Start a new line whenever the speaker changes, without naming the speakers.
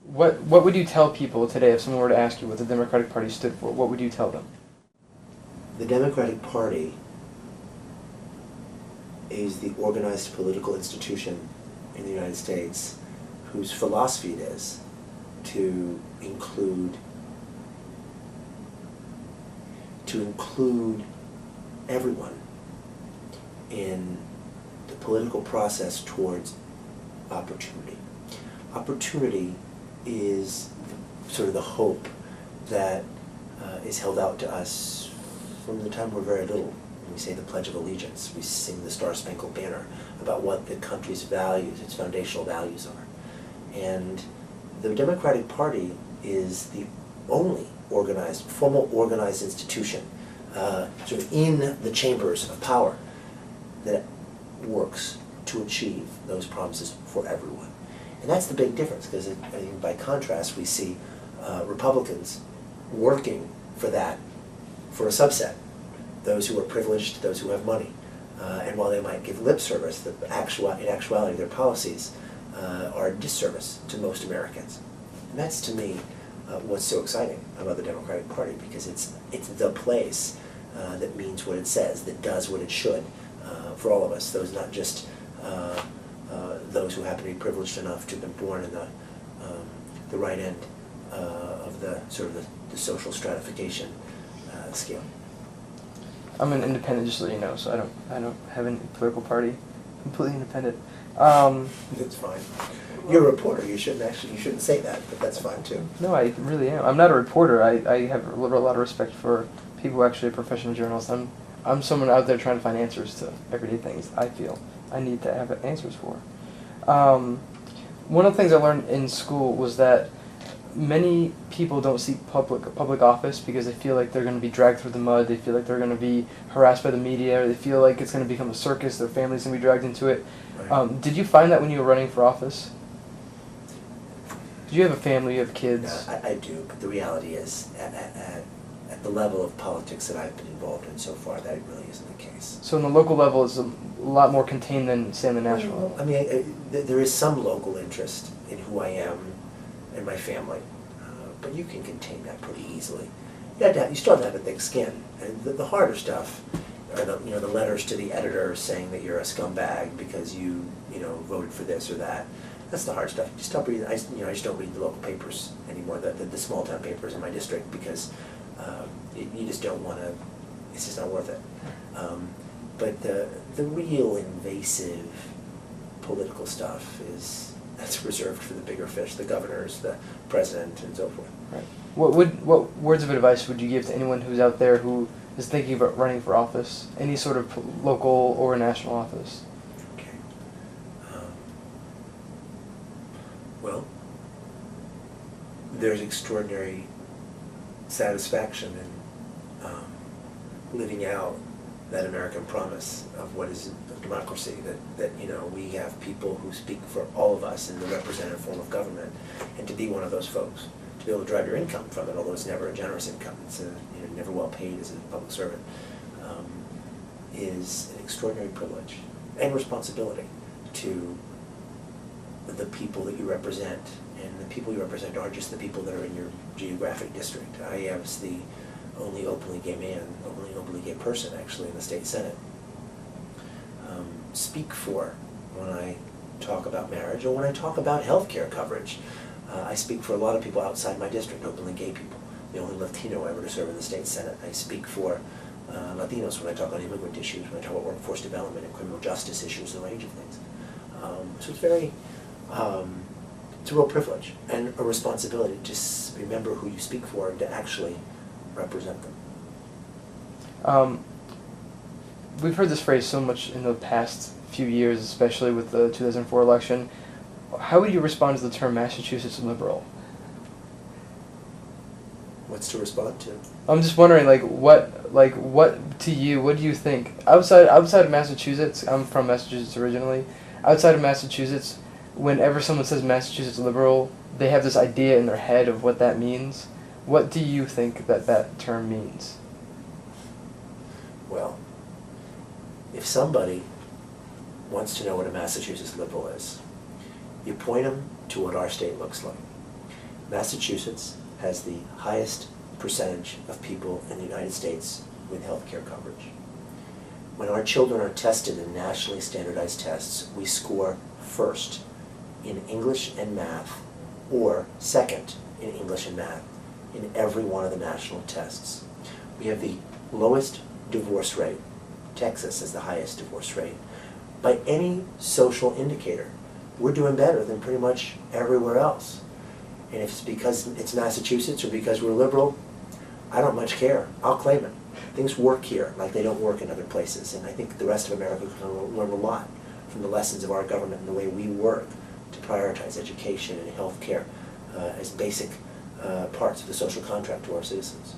What would you tell people today if someone were to ask you what the Democratic Party stood for? What would you tell them?
The Democratic Party is the organized political institution in the United States whose philosophy it is to include everyone in the political process towards opportunity. Opportunity is sort of the hope that is held out to us from the time we're very little. When we say the Pledge of Allegiance, we sing the Star-Spangled Banner about what the country's values, its foundational values are. And the Democratic Party is the only formal organized institution sort of in the chambers of power that works to achieve those promises for everyone. And that's the big difference, because by contrast we see Republicans working for that, for a subset, those who are privileged, those who have money. And while they might give lip service, in actuality their policies are a disservice to most Americans. And that's, to me, what's so exciting about the Democratic Party, because it's the place that means what it says, that does what it should for all of us. Those not just those who happen to be privileged enough to have been born in the right end of the sort of the social stratification scale.
I'm an independent, just so you know, so I don't have any political party. Completely independent.
That's fine. You're a reporter. You shouldn't say that, but that's fine too.
No, I really am. I'm not a reporter. I have a lot of respect for people who actually are professional journalists. I'm someone out there trying to find answers to everyday things I feel I need to have answers for. One of the things I learned in school was that many people don't seek public office because they feel like they're going to be dragged through the mud. They feel like they're going to be harassed by the media. Or they feel like it's going to become a circus. Their family's going to be dragged into it. Right. Did you find that when you were running for office? Did you have a family? You have kids?
I do, but the reality is, at the level of politics that I've been involved in so far, that really isn't the case.
So on the local level, it's a lot more contained than, say, on the national level?
I mean, there is some local interest in who I am and my family, but you can contain that pretty easily. You still have to have a thick skin. And the harder stuff are the letters to the editor saying that you're a scumbag because you voted for this or that. That's the hard stuff. Just stop reading. I just don't read the local papers anymore, the small town papers in my district, because you just don't want to. It's just not worth it. But the real invasive political stuff that's reserved for the bigger fish, the governors, the president, and so forth.
Right. What words of advice would you give to anyone who's out there who is thinking about running for office, any sort of local or national office?
Okay. Well, there's extraordinary satisfaction in living out that American promise of what is democracy, that we have people who speak for all of us in the representative form of government, and to be one of those folks, to be able to drive your income from it, although it's never a generous income, it's never well paid as a public servant, is an extraordinary privilege and responsibility to the people that you represent. And the people you represent aren't just the people that are in your geographic district. I was the only openly gay man, only openly gay person actually in the state senate. Speak for when I talk about marriage or when I talk about health care coverage. I speak for a lot of people outside my district, openly gay people. The only Latino ever to serve in the state senate. I speak for Latinos when I talk on immigrant issues, when I talk about workforce development and criminal justice issues, a range of things. So it's very, it's a real privilege and a responsibility to just remember who you speak for and to actually represent them.
We've heard this phrase so much in the past few years, especially with the 2004 election. How would you respond to the term Massachusetts liberal?
What's to respond to?
I'm just wondering, what do you think? Outside of Massachusetts, I'm from Massachusetts originally. Outside of Massachusetts, whenever someone says Massachusetts liberal, they have this idea in their head of what that means. What do you think that term means?
Well, if somebody wants to know what a Massachusetts liberal is, you point them to what our state looks like. Massachusetts has the highest percentage of people in the United States with health care coverage. When our children are tested in nationally standardized tests, we score first in English and math, or second in English and math, in every one of the national tests. We have the lowest divorce rate. Texas has the highest divorce rate. By any social indicator, we're doing better than pretty much everywhere else. And if it's because it's Massachusetts or because we're liberal, I don't much care. I'll claim it. Things work here like they don't work in other places. And I think the rest of America can learn a lot from the lessons of our government and the way we work to prioritize education and health care as basic parts of the social contract to our citizens.